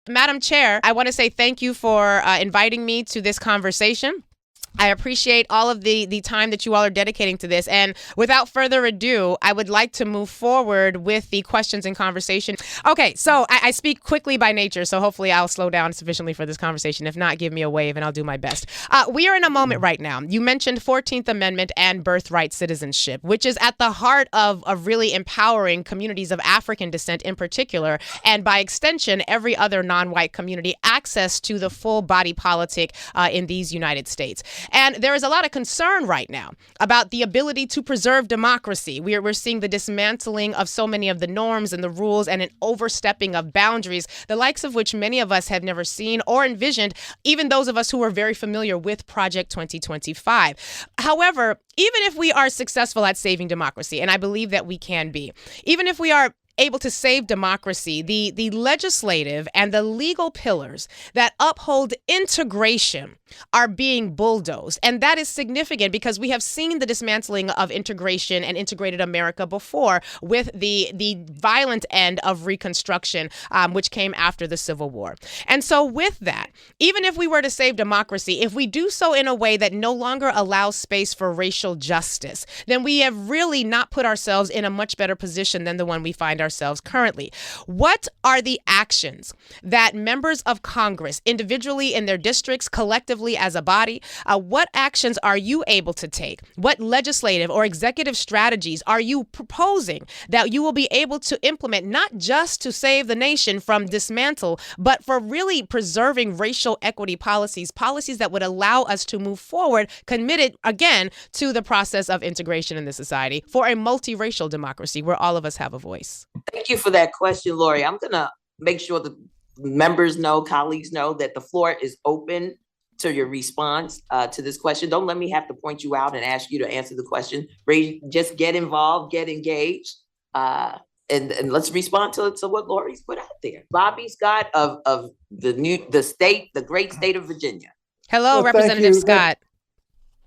Madam Chair, I want to say thank you for inviting me to this conversation. I appreciate all of the time that you all are dedicating to this. And without further ado, I would like to move forward with the questions and conversation. Okay, so I speak quickly by nature, so hopefully I'll slow down sufficiently for this conversation. If not, give me a wave and I'll do my best. We are in a moment right now. You mentioned 14th Amendment and birthright citizenship, which is at the heart of really empowering communities of African descent in particular, and by extension, every other non-white community access to the full body politic in these United States. And there is a lot of concern right now about the ability to preserve democracy. We're seeing the dismantling of so many of the norms and the rules and an overstepping of boundaries, the likes of which many of us have never seen or envisioned, even those of us who are very familiar with Project 2025. However, even if we are successful at saving democracy, and I believe that we can be, even if we are able to save democracy, the legislative and the legal pillars that uphold integration are being bulldozed. And that is significant because we have seen the dismantling of integration and integrated America before with the violent end of Reconstruction, which came after the Civil War. And so with that, even if we were to save democracy, if we do so in a way that no longer allows space for racial justice, then we have really not put ourselves in a much better position than the one we find ourselves currently. What are the actions that members of Congress, individually in their districts, collectively as a body, what actions are you able to take? What legislative or executive strategies are you proposing that you will be able to implement, not just to save the nation from dismantle, but for really preserving racial equity policies that would allow us to move forward, committed again to the process of integration in the society for a multiracial democracy where all of us have a voice? Thank you for that question, Lurie. I'm going to make sure the members know, colleagues know that the floor is open to your response to this question. Don't let me have to point you out and ask you to answer the question. Just get involved, get engaged, and let's respond to what Lurie's put out there. Bobby Scott of the great state of Virginia. Hello, Representative Scott.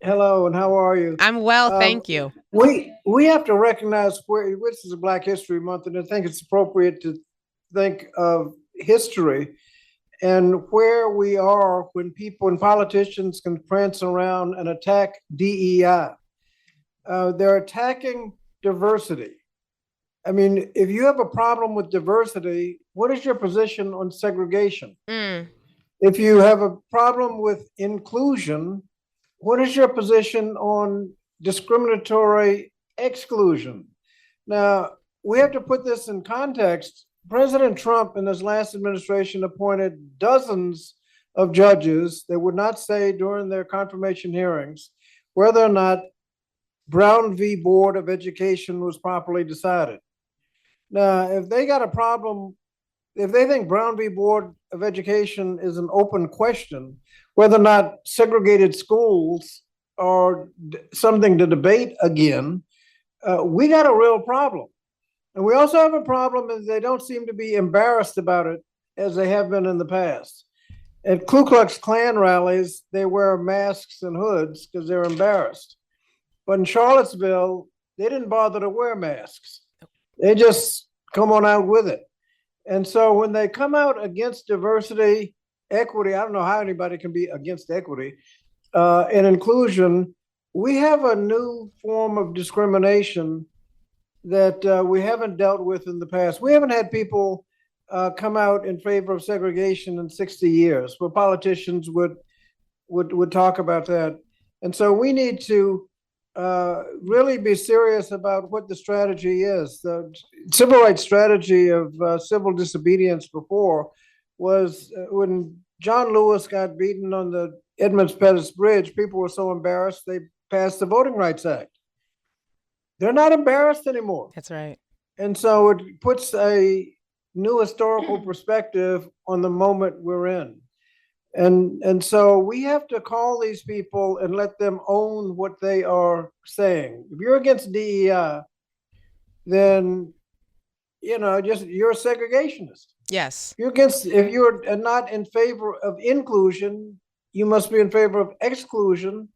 Hello, and how are you? I'm well, thank you. We have to recognize this is a Black History Month, and I think it's appropriate to think of history and where we are when people and politicians can prance around and attack DEI. They're attacking diversity. I mean, if you have a problem with diversity, what is your position on segregation? If you have a problem with inclusion, what is your position on discriminatory exclusion? Now, we have to put this in context. President Trump in his last administration appointed dozens of judges that would not say during their confirmation hearings whether or not Brown v. Board of Education was properly decided. Now, if they got a problem, if they think Brown v. Board of Education is an open question, whether or not segregated schools are something to debate again, we got a real problem. And we also have a problem is they don't seem to be embarrassed about it as they have been in the past. At Ku Klux Klan rallies, they wear masks and hoods because they're embarrassed. But in Charlottesville, they didn't bother to wear masks. They just come on out with it. And so when they come out against diversity, equity, I don't know how anybody can be against equity, and inclusion, we have a new form of discrimination that we haven't dealt with in the past. We haven't had people come out in favor of segregation in 60 years, where politicians would talk about that. And so we need to really be serious about what the strategy is. The civil rights strategy of civil disobedience before was when John Lewis got beaten on the Edmunds-Pettus Bridge, people were so embarrassed they passed the Voting Rights Act. They're not embarrassed anymore. That's right. And so it puts a new historical perspective on the moment we're in. And so we have to call these people and let them own what they are saying. If you're against DEI, then you're a segregationist. Yes. If you're not in favor of inclusion, you must be in favor of exclusion.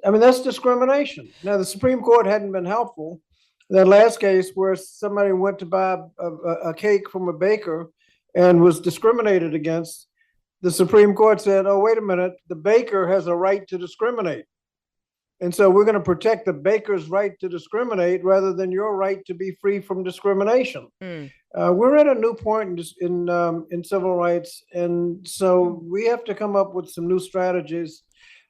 I mean, that's discrimination. Now, the Supreme Court hadn't been helpful. That last case where somebody went to buy a cake from a baker and was discriminated against, the Supreme Court said, oh, wait a minute, the baker has a right to discriminate. And so we're going to protect the baker's right to discriminate rather than your right to be free from discrimination. We're at a new point in civil rights, and so we have to come up with some new strategies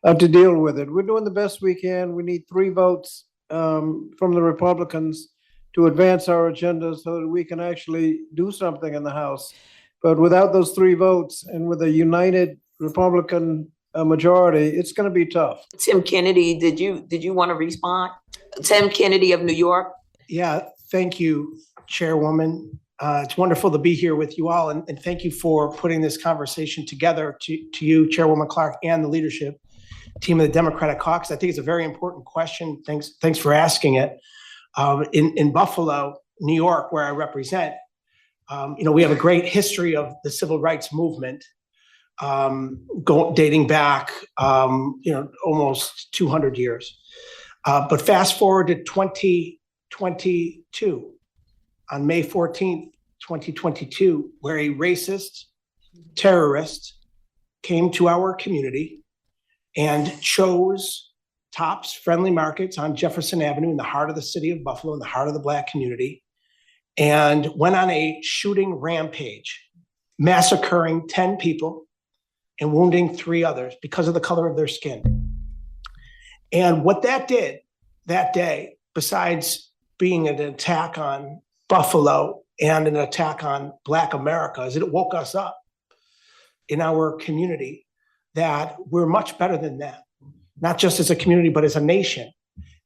to deal with it. We're doing the best we can. We need 3 votes from the Republicans to advance our agenda so that we can actually do something in the House. But without those 3 votes and with a united Republican majority, it's going to be tough. Tim Kennedy, did you want to respond? Tim Kennedy of New York. Yeah, thank you, Chairwoman. It's wonderful to be here with you all, and thank you for putting this conversation together, to you, Chairwoman Clark, and the leadership team of the Democratic Caucus. I think it's a very important question. Thanks for asking it. In Buffalo, New York, where I represent, we have a great history of the civil rights movement, dating back, almost 200 years. But fast forward to 2022, on May 14th, 2022, where a racist terrorist came to our community and chose Tops Friendly Markets on Jefferson Avenue in the heart of the city of Buffalo, in the heart of the Black community, and went on a shooting rampage, massacring 10 people and wounding 3 others because of the color of their skin. And what that did that day, besides being an attack on Buffalo and an attack on Black America, is it woke us up in our community that we're much better than that, not just as a community, but as a nation.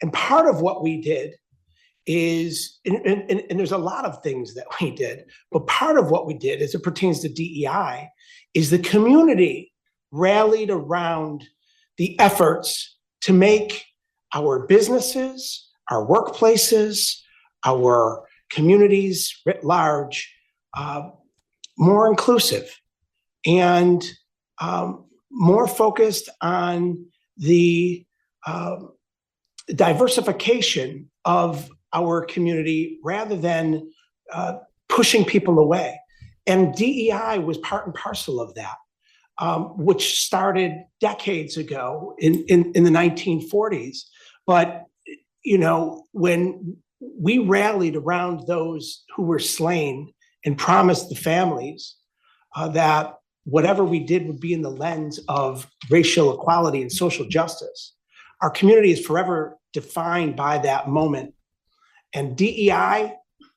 And part of what we did is, and there's a lot of things that we did, but part of what we did as it pertains to DEI is the community rallied around the efforts to make our businesses, our workplaces, our communities writ large more inclusive and more focused on the diversification of our community rather than pushing people away. And DEI was part and parcel of that, which started decades ago in the 1940s. But, when we rallied around those who were slain and promised the families that whatever we did would be in the lens of racial equality and social justice, our community is forever defined by that moment. And DEI,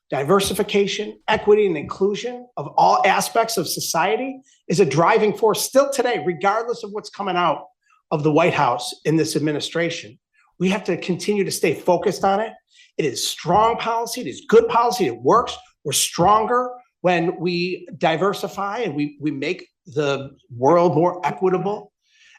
diversification, equity, and inclusion of all aspects of society is a driving force still today, regardless of what's coming out of the White House in this administration. We have to continue to stay focused on it. It is strong policy. It is good policy. It works. We're stronger when we diversify and we make the world more equitable.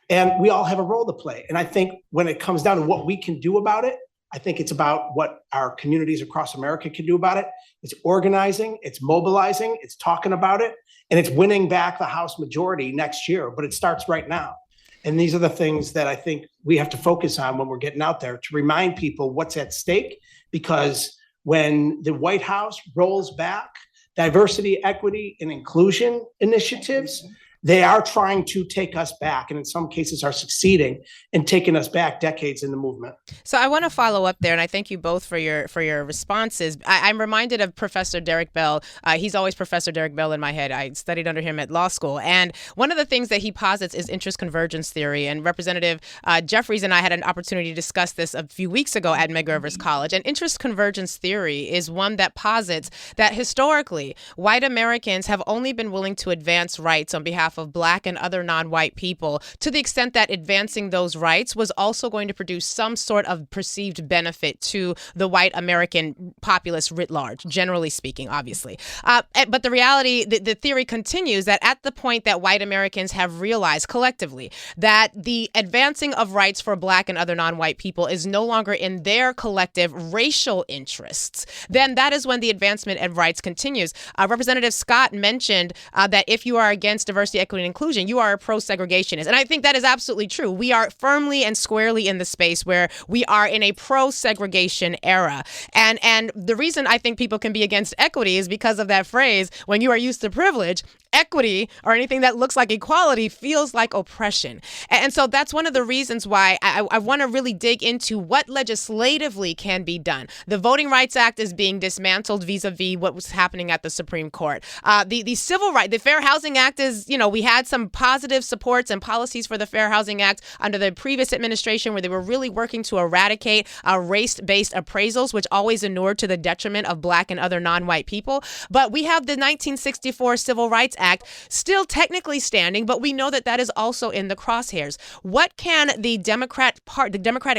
And we all have a role to play. And I think when it comes down to what we can do about it, I think it's about what our communities across America can do about it. It's organizing, it's mobilizing, it's talking about it, and it's winning back the House majority next year. But it starts right now. And these are the things that I think we have to focus on when we're getting out there to remind people what's at stake. Because when the White House rolls back diversity, equity, and inclusion initiatives, they are trying to take us back, and in some cases are succeeding in taking us back decades in the movement. So I want to follow up there, and I thank you both for your responses. I'm reminded of Professor Derek Bell. He's always Professor Derek Bell in my head. I studied under him at law school, and one of the things that he posits is interest convergence theory. And Representative Jeffries and I had an opportunity to discuss this a few weeks ago at Medgar Evers College. And interest convergence theory is one that posits that historically, white Americans have only been willing to advance rights on behalf of Black and other non-white people to the extent that advancing those rights was also going to produce some sort of perceived benefit to the white American populace writ large, generally speaking, obviously. But the reality, the theory continues that at the point that white Americans have realized collectively that the advancing of rights for Black and other non-white people is no longer in their collective racial interests, then that is when the advancement of rights continues. Representative Scott mentioned that if you are against diversity, equity, and inclusion, you are a pro-segregationist. And I think that is absolutely true. We are firmly and squarely in the space where we are in a pro-segregation era. And the reason I think people can be against equity is because of that phrase, when you are used to privilege, equity or anything that looks like equality feels like oppression. And so that's one of the reasons why I want to really dig into what legislatively can be done. The Voting Rights Act is being dismantled vis-a-vis what was happening at the Supreme Court. The Civil Rights, the Fair Housing Act is, we had some positive supports and policies for the Fair Housing Act under the previous administration where they were really working to eradicate race-based appraisals, which always inured to the detriment of Black and other non-white people. But we have the 1964 Civil Rights Act still technically standing, but we know that that is also in the crosshairs. What can the Democratic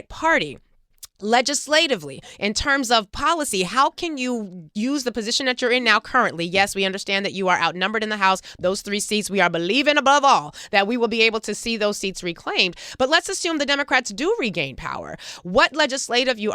Party legislatively, in terms of policy, how can you use the position that you're in now currently? Yes, we understand that you are outnumbered in the House. Those 3 seats, we are believing above all that we will be able to see those seats reclaimed. But let's assume the Democrats do regain power. What legislatively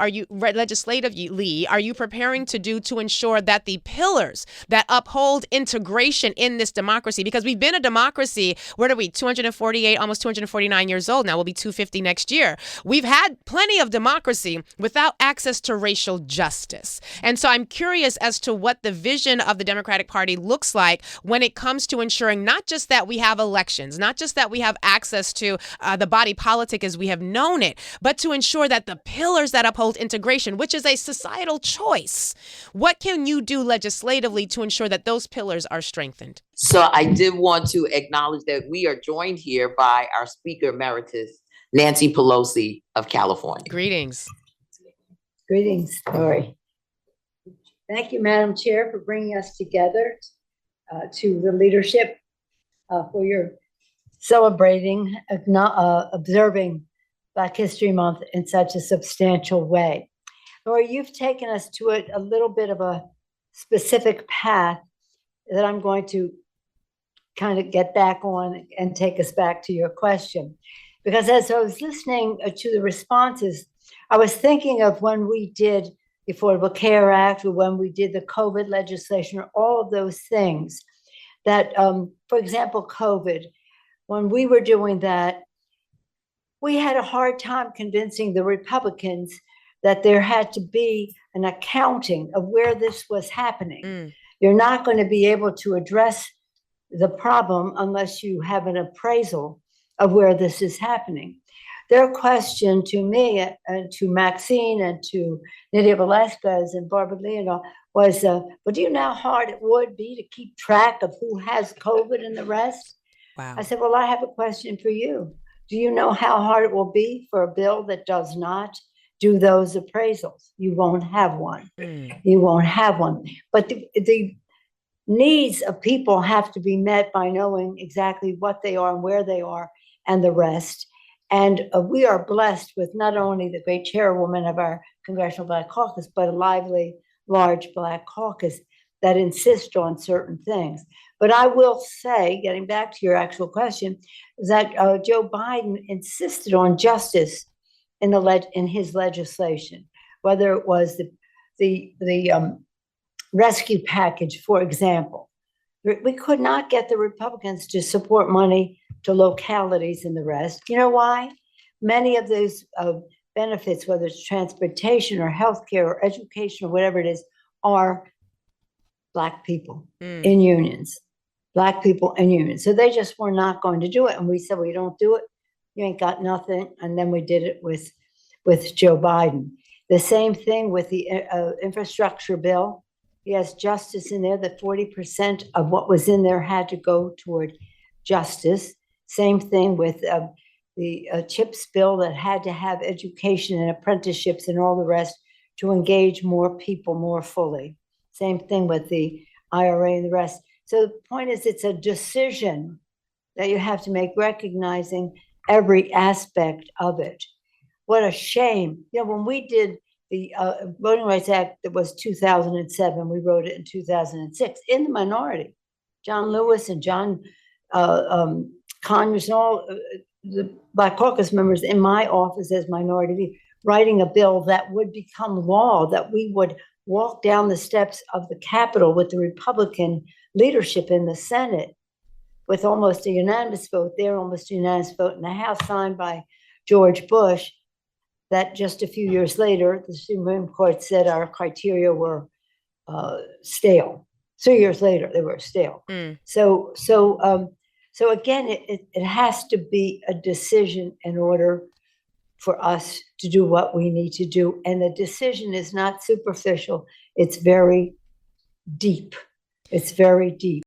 are you preparing to do to ensure that the pillars that uphold integration in this democracy, because we've been a democracy, where are we, 248, almost 249 years old now, we'll be 250 next year. We've had plenty of democracy without access to racial justice. And so I'm curious as to what the vision of the Democratic Party looks like when it comes to ensuring not just that we have elections, not just that we have access to the body politic as we have known it, but to ensure that the pillars that uphold integration, which is a societal choice, what can you do legislatively to ensure that those pillars are strengthened? So I did want to acknowledge that we are joined here by our Speaker Emeritus, Nancy Pelosi of California. Greetings. Greetings, Lurie. Thank you, Madam Chair, for bringing us together to the leadership for your celebrating, observing Black History Month in such a substantial way. Lurie, you've taken us to a little bit of a specific path that I'm going to kind of get back on and take us back to your question. Because as I was listening to the responses, I was thinking of when we did the Affordable Care Act, or when we did the COVID legislation, or all of those things that, for example, COVID, when we were doing that, we had a hard time convincing the Republicans that there had to be an accounting of where this was happening. You're not going to be able to address the problem unless you have an appraisal of where this is happening. Their question to me and to Maxine and to Nydia Velasquez and Barbara Leonard was, but do you know how hard it would be to keep track of who has COVID and the rest? Wow. I said, well, I have a question for you. Do you know how hard it will be for a bill that does not do those appraisals? You won't have one. You won't have one. But the needs of people have to be met by knowing exactly what they are and where they are and the rest. And we are blessed with not only the great chairwoman of our Congressional Black Caucus, but a lively, large Black caucus that insist on certain things. But I will say, getting back to your actual question, that Joe Biden insisted on justice in his legislation, whether it was the rescue package, for example. We could not get the Republicans to support money to localities and the rest. You know why? Many of those benefits, whether it's transportation or healthcare or education or whatever it is, are Black people in unions. Black people in unions. So they just were not going to do it. And we said, well, you don't do it, you ain't got nothing. And then we did it with Joe Biden. The same thing with the infrastructure bill. He has justice in there, that 40% of what was in there had to go toward justice. Same thing with the CHIPS bill that had to have education and apprenticeships and all the rest to engage more people more fully. Same thing with the IRA and the rest. So the point is, it's a decision that you have to make, recognizing every aspect of it. What a shame. When we did the Voting Rights Act, that was 2007, we wrote it in 2006, in the minority. John Lewis and John Conyers and all the Black Caucus members in my office as minority, writing a bill that would become law, that we would walk down the steps of the Capitol with the Republican leadership in the Senate with almost a unanimous vote there, almost a unanimous vote in the House, signed by George Bush, that just a few years later, the Supreme Court said our criteria were stale. 3 years later, they were stale. So again, it has to be a decision in order for us to do what we need to do. And the decision is not superficial. It's very deep. It's very deep.